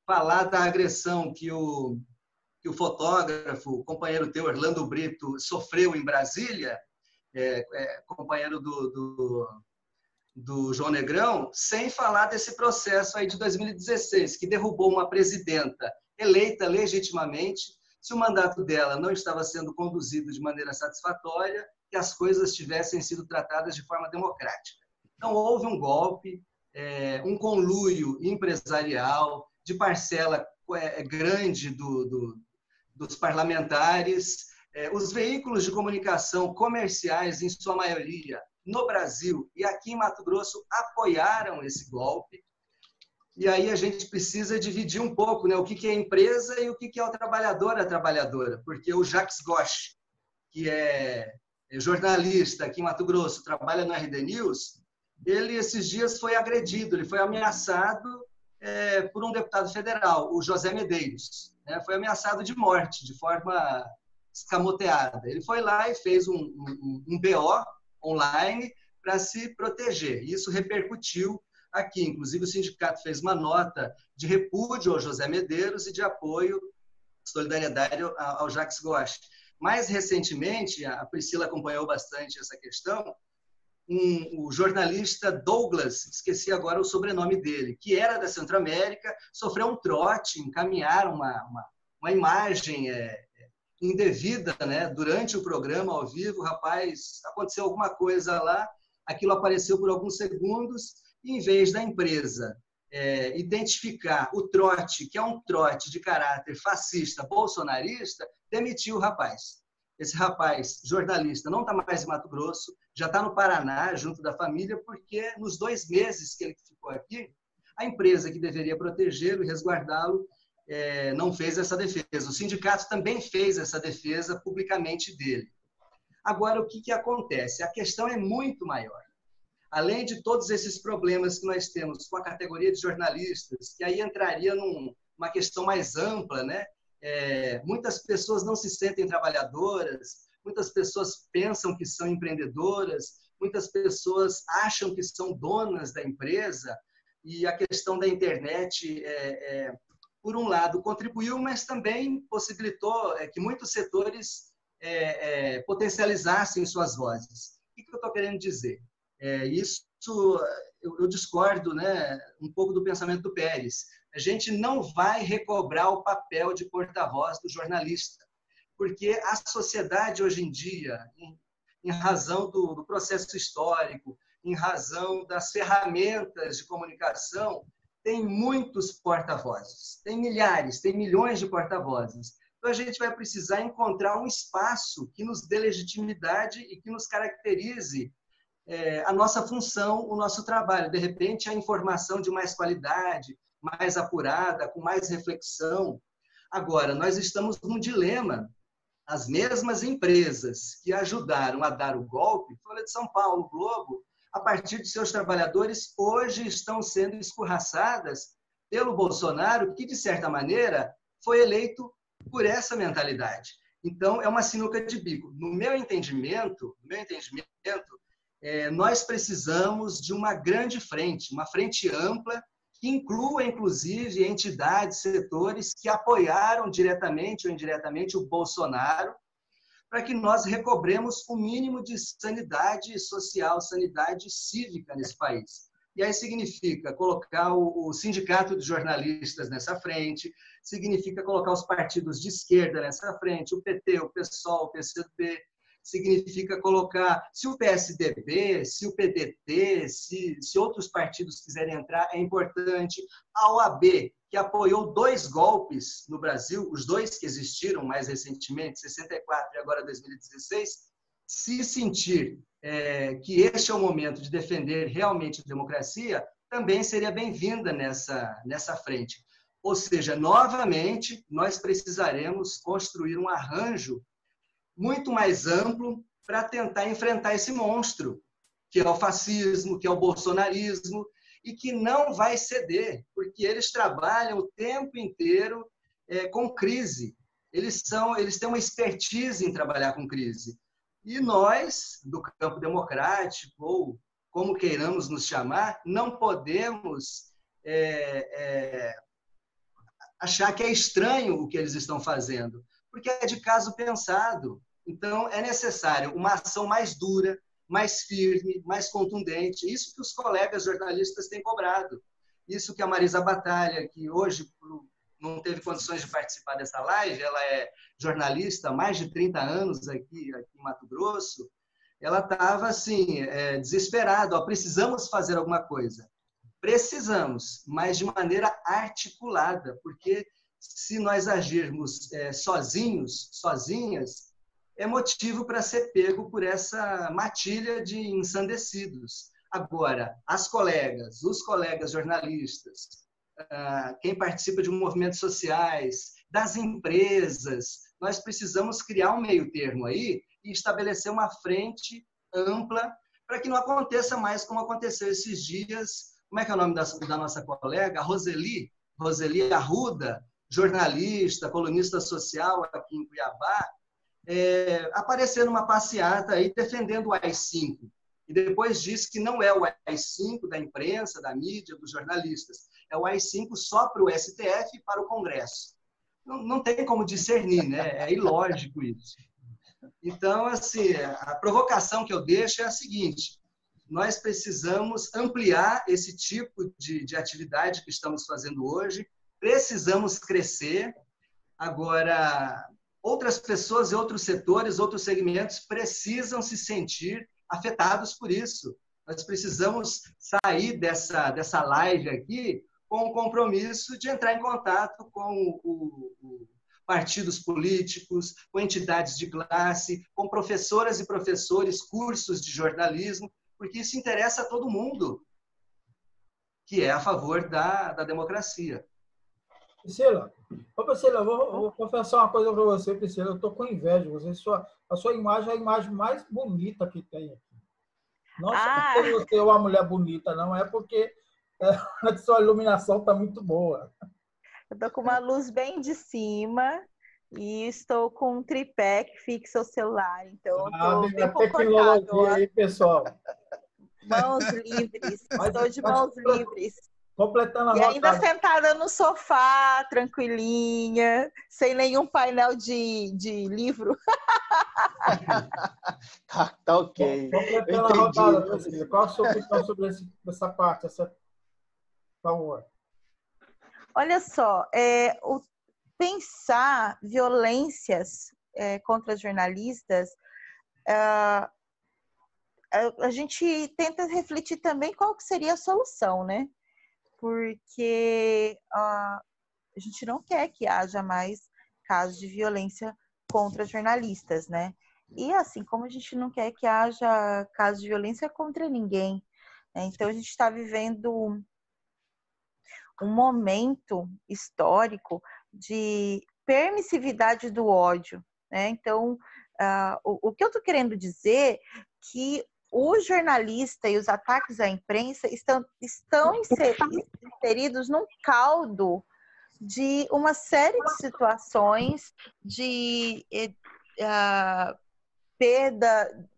falar da agressão que o fotógrafo, o companheiro teu, Orlando Brito, sofreu em Brasília, companheiro do João Negrão, sem falar desse processo aí de 2016, que derrubou uma presidenta eleita legitimamente, se o mandato dela não estava sendo conduzido de maneira satisfatória, que as coisas tivessem sido tratadas de forma democrática. Então, houve um golpe, um conluio empresarial de parcela grande dos parlamentares. Os veículos de comunicação comerciais, em sua maioria, no Brasil e aqui em Mato Grosso, apoiaram esse golpe. E aí a gente precisa dividir um pouco, né, o que é empresa e o que é o trabalhador, a trabalhadora. Porque o Jacques Gosch, que é jornalista aqui em Mato Grosso, trabalha no RD News, ele esses dias foi agredido, ele foi ameaçado por um deputado federal, o José Medeiros. Né, foi ameaçado de morte, de forma escamoteada. Ele foi lá e fez um BO online para se proteger. Isso repercutiu aqui. Inclusive, o sindicato fez uma nota de repúdio ao José Medeiros e de apoio, solidariedade ao Jacques Gosch. Mais recentemente, a Priscila acompanhou bastante essa questão, o jornalista Douglas, esqueci agora o sobrenome dele, que era da Centro-América, sofreu um trote, encaminharam uma imagem indevida, né? Durante o programa ao vivo, rapaz, aconteceu alguma coisa lá, aquilo apareceu por alguns segundos, e em vez da empresa identificar o trote, que é um trote de caráter fascista, bolsonarista, demitiu o rapaz. Esse rapaz, jornalista, não está mais em Mato Grosso, já está no Paraná, junto da família, porque nos 2 meses que ele ficou aqui, a empresa que deveria protegê-lo e resguardá-lo não fez essa defesa. O sindicato também fez essa defesa publicamente dele. Agora, o que acontece? A questão é muito maior. Além de todos esses problemas que nós temos com a categoria de jornalistas, que aí entraria numa questão mais ampla, né? Muitas pessoas não se sentem trabalhadoras, muitas pessoas pensam que são empreendedoras, muitas pessoas acham que são donas da empresa, e a questão da internet, por um lado, contribuiu, mas também possibilitou que muitos setores potencializassem suas vozes. O que eu estou querendo dizer? Isso eu discordo, né, um pouco do pensamento do Pérez. A gente não vai recobrar o papel de porta-voz do jornalista, porque a sociedade hoje em dia, em razão do processo histórico, em razão das ferramentas de comunicação, tem muitos porta-vozes, tem milhares, tem milhões de porta-vozes. Então, a gente vai precisar encontrar um espaço que nos dê legitimidade e que nos caracterize a nossa função, o nosso trabalho. De repente, a informação de mais qualidade, mais apurada, com mais reflexão. Agora, nós estamos num dilema. As mesmas empresas que ajudaram a dar o golpe, Folha de São Paulo, Globo, a partir de seus trabalhadores, hoje estão sendo escorraçadas pelo Bolsonaro, que, de certa maneira, foi eleito por essa mentalidade. Então, é uma sinuca de bico. No meu entendimento, nós precisamos de uma grande frente, uma frente ampla, que inclua, inclusive, entidades, setores que apoiaram diretamente ou indiretamente o Bolsonaro, para que nós recobremos o mínimo de sanidade social, sanidade cívica nesse país. E aí significa colocar o Sindicato de Jornalistas nessa frente, significa colocar os partidos de esquerda nessa frente, o PT, o PSOL, o PCB, significa colocar, se o PSDB, se o PDT, se outros partidos quiserem entrar, é importante. A OAB, que apoiou 2 golpes no Brasil, os 2 que existiram mais recentemente, 64 e agora 2016, se sentir que este é o momento de defender realmente a democracia, também seria bem-vinda nessa frente. Ou seja, novamente, nós precisaremos construir um arranjo muito mais amplo para tentar enfrentar esse monstro, que é o fascismo, que é o bolsonarismo, e que não vai ceder, porque eles trabalham o tempo inteiro com crise. Eles têm uma expertise em trabalhar com crise. E nós, do campo democrático, ou como queiramos nos chamar, não podemos achar que é estranho o que eles estão fazendo, porque é de caso pensado. Então, é necessário uma ação mais dura, mais firme, mais contundente. Isso que os colegas jornalistas têm cobrado. Isso que a Marisa Batalha, que hoje não teve condições de participar dessa live, ela é jornalista há mais de 30 anos aqui em Mato Grosso, ela estava assim, desesperada. Precisamos fazer alguma coisa. Precisamos, mas de maneira articulada, porque se nós agirmos sozinhas, é motivo para ser pego por essa matilha de ensandecidos. Agora, os colegas jornalistas, quem participa de movimentos sociais, das empresas, nós precisamos criar um meio termo aí e estabelecer uma frente ampla para que não aconteça mais como aconteceu esses dias. Como é que é o nome da nossa colega? Roseli Arruda, jornalista, colunista social aqui em Cuiabá, aparecer numa passeata aí defendendo o AI-5. E depois disse que não é o AI-5 da imprensa, da mídia, dos jornalistas. É o AI-5 só para o STF e para o Congresso. Não tem como discernir, né? É ilógico isso. Então, assim, a provocação que eu deixo é a seguinte: nós precisamos ampliar esse tipo de atividade que estamos fazendo hoje, precisamos crescer. Agora, outras pessoas e outros setores, outros segmentos precisam se sentir afetados por isso. Nós precisamos sair dessa live aqui com o compromisso de entrar em contato com partidos políticos, com entidades de classe, com professoras e professores, cursos de jornalismo, porque isso interessa a todo mundo que é a favor da democracia. Priscila, eu vou confessar uma coisa para você, Priscila. Eu estou com inveja de você. A sua imagem é a imagem mais bonita que tem aqui. Não só porque você é uma mulher bonita, não. É porque a sua iluminação está muito boa. Eu estou com uma luz bem de cima e estou com um tripé que fixa o celular. Então, estou bem tecnologia aí, pessoal. Mãos livres. Estou de mãos livres. Completando a E ainda sentada no sofá, tranquilinha, sem nenhum painel de livro. Tá ok. Completando a rodada, Priscila. Qual a sua opinião sobre essa parte? Por favor. Olha só, pensar violências contra jornalistas a gente tenta refletir também qual que seria a solução, né? Porque a gente não quer que haja mais casos de violência contra jornalistas, né? E assim como a gente não quer que haja casos de violência contra ninguém, né? Então a gente está vivendo um momento histórico de permissividade do ódio, né? Então, o que eu estou querendo dizer é que o jornalista e os ataques à imprensa estão inseridos num caldo de uma série de situações de perda,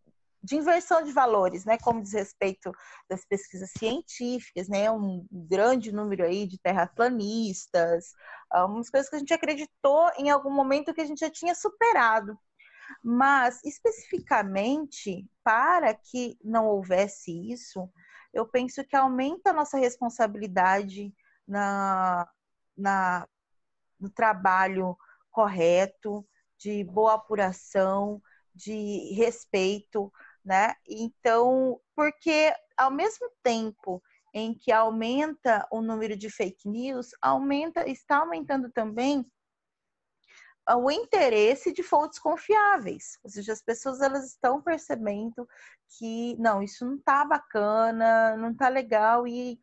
de inversão de valores, né, como diz respeito das pesquisas científicas, né, um grande número aí de terraplanistas, umas coisas que a gente acreditou em algum momento que a gente já tinha superado. Mas, especificamente, para que não houvesse isso, eu penso que aumenta a nossa responsabilidade no trabalho correto, de boa apuração, de respeito, né? Então, porque ao mesmo tempo em que aumenta o número de fake news, está aumentando também o interesse de fontes confiáveis. Ou seja, as pessoas elas estão percebendo que não, isso não está bacana, não está legal, e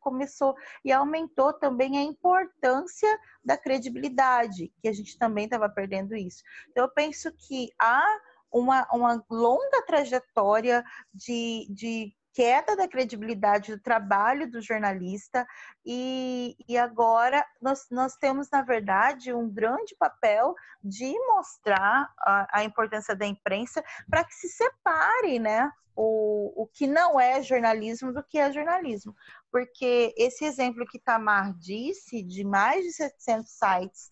aumentou também a importância da credibilidade, que a gente também estava perdendo isso. Então, eu penso que há uma longa trajetória de queda da credibilidade do trabalho do jornalista, e agora nós temos, na verdade, um grande papel de mostrar a importância da imprensa para que se separe, né, o que não é jornalismo do que é jornalismo. Porque esse exemplo que Tamar disse, de mais de 700 sites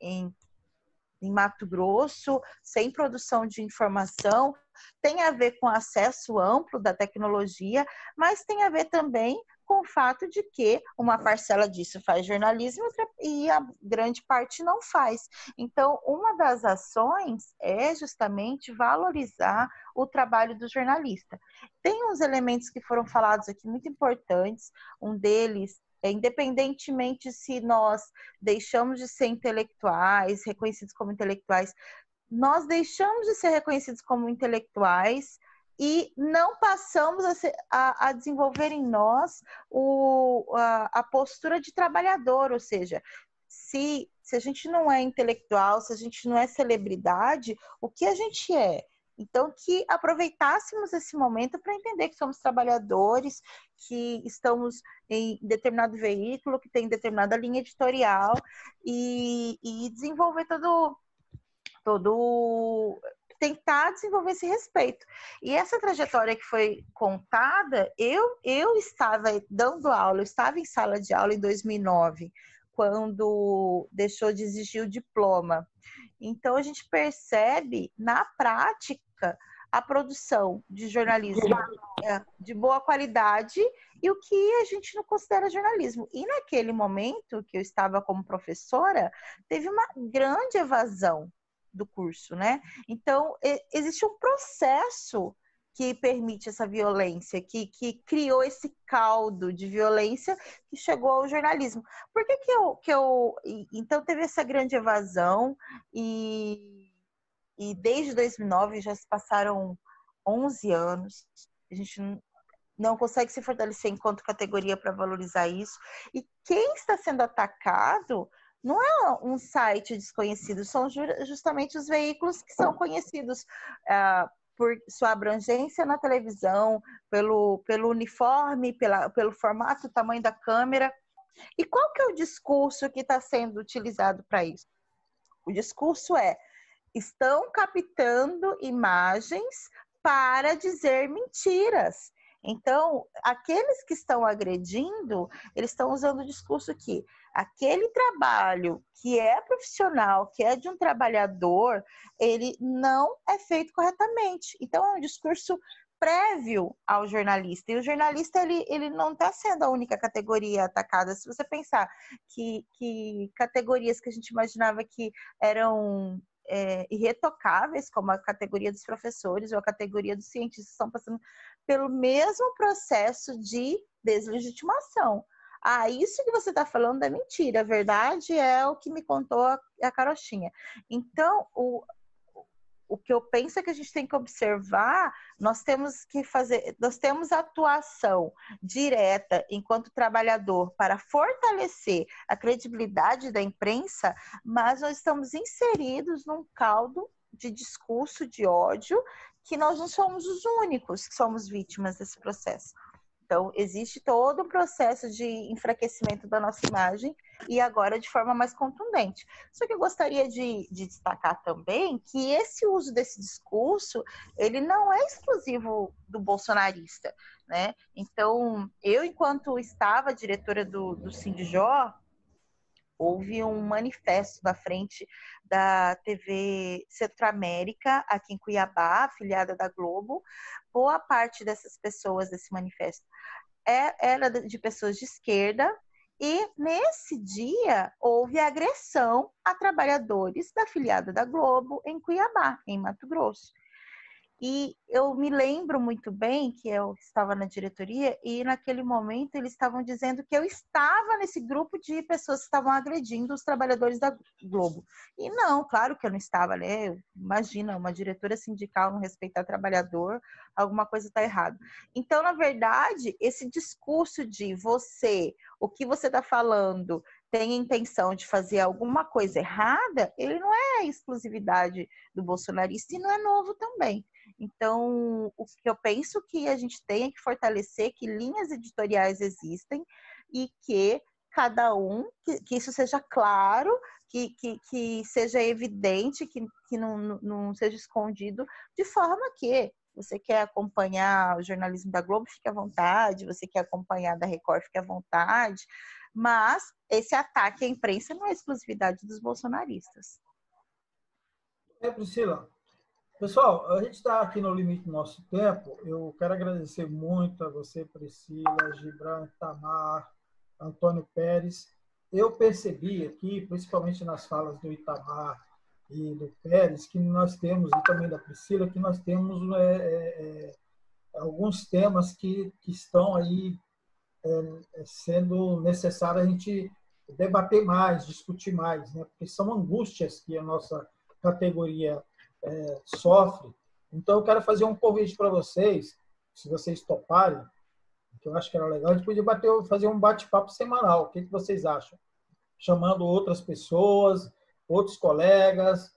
em Mato Grosso, sem produção de informação, tem a ver com acesso amplo da tecnologia, mas tem a ver também com o fato de que uma parcela disso faz jornalismo e a grande parte não faz. Então, uma das ações é justamente valorizar o trabalho do jornalista. Tem uns elementos que foram falados aqui muito importantes, um deles independentemente se nós deixamos de ser intelectuais, reconhecidos como intelectuais, nós deixamos de ser reconhecidos como intelectuais e não passamos a desenvolver em nós a postura de trabalhador, ou seja, se a gente não é intelectual, se a gente não é celebridade, o que a gente é? Então, que aproveitássemos esse momento para entender que somos trabalhadores, que estamos em determinado veículo, que tem determinada linha editorial, e desenvolver tentar desenvolver esse respeito. E essa trajetória que foi contada, eu estava dando aula, eu estava em sala de aula em 2009, quando deixou de exigir o diploma. Então, a gente percebe, na prática, a produção de jornalismo de boa qualidade e o que a gente não considera jornalismo. E naquele momento que eu estava como professora, teve uma grande evasão do curso, né? Então, existe um processo que permite essa violência, que criou esse caldo de violência que chegou ao jornalismo. Por que eu então teve essa grande evasão e desde 2009 já se passaram 11 anos, a gente não consegue se fortalecer enquanto categoria para valorizar isso, e quem está sendo atacado não é um site desconhecido, são justamente os veículos que são conhecidos por sua abrangência na televisão, pelo uniforme, pelo formato, tamanho da câmera. E qual que é o discurso que está sendo utilizado para isso? O discurso estão captando imagens para dizer mentiras. Então, aqueles que estão agredindo, eles estão usando o discurso que aquele trabalho que é profissional, que é de um trabalhador, ele não é feito corretamente. Então, é um discurso prévio ao jornalista. E o jornalista, ele não está sendo a única categoria atacada. Se você pensar que categorias que a gente imaginava que eram irretocáveis, como a categoria dos professores ou a categoria dos cientistas, estão passando pelo mesmo processo de deslegitimação. Isso que você está falando é mentira. A verdade é o que me contou a Carochinha. Então, o que eu penso é que a gente tem que observar, nós temos atuação direta enquanto trabalhador para fortalecer a credibilidade da imprensa, mas nós estamos inseridos num caldo de discurso de ódio que nós não somos os únicos que somos vítimas desse processo. Então, existe todo um processo de enfraquecimento da nossa imagem e agora de forma mais contundente. Só que eu gostaria de destacar também que esse uso desse discurso, ele não é exclusivo do bolsonarista, né? Então, eu, enquanto estava diretora do Sindijó, houve um manifesto da frente da TV Centro-América, aqui em Cuiabá, afiliada da Globo. Boa parte dessas pessoas desse manifesto era de pessoas de esquerda, e nesse dia houve agressão a trabalhadores da afiliada da Globo em Cuiabá, em Mato Grosso. E eu me lembro muito bem que eu estava na diretoria e naquele momento eles estavam dizendo que eu estava nesse grupo de pessoas que estavam agredindo os trabalhadores da Globo. E não, claro que eu não estava, né? Imagina, uma diretora sindical não respeitar trabalhador, alguma coisa está errada. Então, na verdade, esse discurso de o que você está falando tem a intenção de fazer alguma coisa errada, ele não é exclusividade do bolsonarista e não é novo também. Então, o que eu penso que a gente tem é que fortalecer que linhas editoriais existem e que cada que isso seja claro, que seja evidente, que não seja escondido, de forma que você quer acompanhar o jornalismo da Globo, fique à vontade, você quer acompanhar da Record, fique à vontade, mas esse ataque à imprensa não é exclusividade dos bolsonaristas. Priscila. Pessoal, a gente está aqui no limite do nosso tempo. Eu quero agradecer muito a você, Priscila, Gibran, Itamar, Antônio Pérez. Eu percebi aqui, principalmente nas falas do Itamar e do Pérez, que nós temos, e também da Priscila, que nós temos alguns temas que estão aí sendo necessário a gente debater mais, discutir mais, né? Porque são angústias que a nossa categoria sofre. Então, eu quero fazer um convite para vocês, se vocês toparem, que eu acho que era legal, a gente podia fazer um bate-papo semanal. O que vocês acham? Chamando outras pessoas, outros colegas,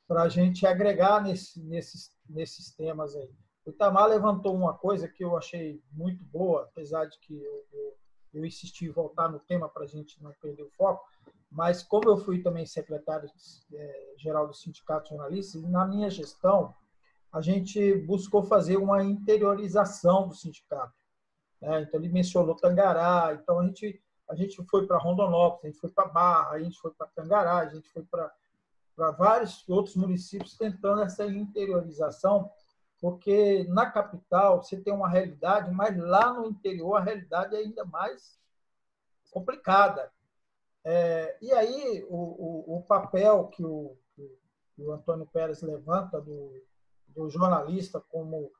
para a gente agregar nesses temas aí. O Itamar levantou uma coisa que eu achei muito boa, apesar de que eu insisti em voltar no tema para a gente não perder o foco, mas como eu fui também secretário-geral do Sindicato de Jornalistas, na minha gestão, a gente buscou fazer uma interiorização do sindicato. Né? Então, ele mencionou Tangará, então a gente foi para Rondonópolis, a gente foi para Barra, a gente foi para Tangará, a gente foi para vários outros municípios tentando essa interiorização, porque na capital você tem uma realidade, mas lá no interior a realidade é ainda mais complicada. E aí o papel que o Antônio Pérez levanta do jornalista como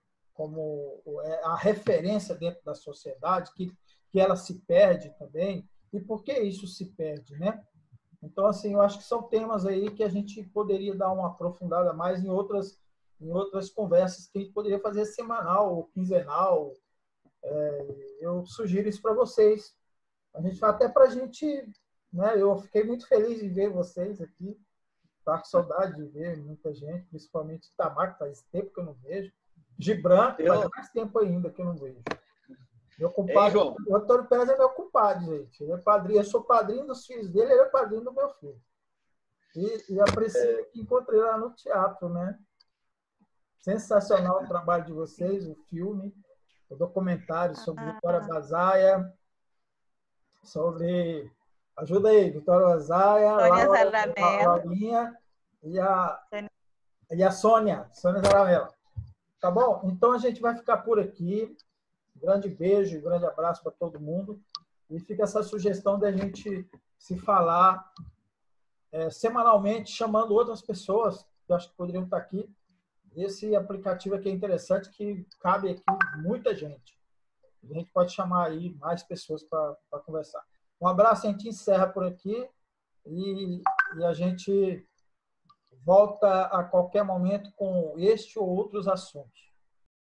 a referência dentro da sociedade, que ela se perde também, e por que isso se perde, né? Então, assim, eu acho que são temas aí que a gente poderia dar uma aprofundada mais em outras conversas que a gente poderia fazer semanal ou quinzenal. Eu sugiro isso para vocês. Até para a gente, né? Eu fiquei muito feliz de ver vocês aqui. Tá com saudade de ver muita gente, principalmente Itamar, que faz tempo que eu não vejo. Gibran, faz mais tempo ainda que eu não vejo. Meu compadre, o Antônio Pérez é meu compadre, gente. Ele é padrinho, eu sou padrinho dos filhos dele, ele é padrinho do meu filho. E a Priscila que encontrei lá no teatro, né? Sensacional o trabalho de vocês, o filme, o documentário sobre Vitória Bazaia, sobre... Ajuda aí, Vitória Bazaia, Laurinha e a Sônia Zaramella. Tá bom? Então a gente vai ficar por aqui. Um grande beijo, um grande abraço para todo mundo. E fica essa sugestão da gente se falar semanalmente, chamando outras pessoas que eu acho que poderiam estar aqui. Esse aplicativo aqui é interessante, que cabe aqui muita gente. A gente pode chamar aí mais pessoas para conversar. Um abraço, a gente encerra por aqui e a gente volta a qualquer momento com este ou outros assuntos.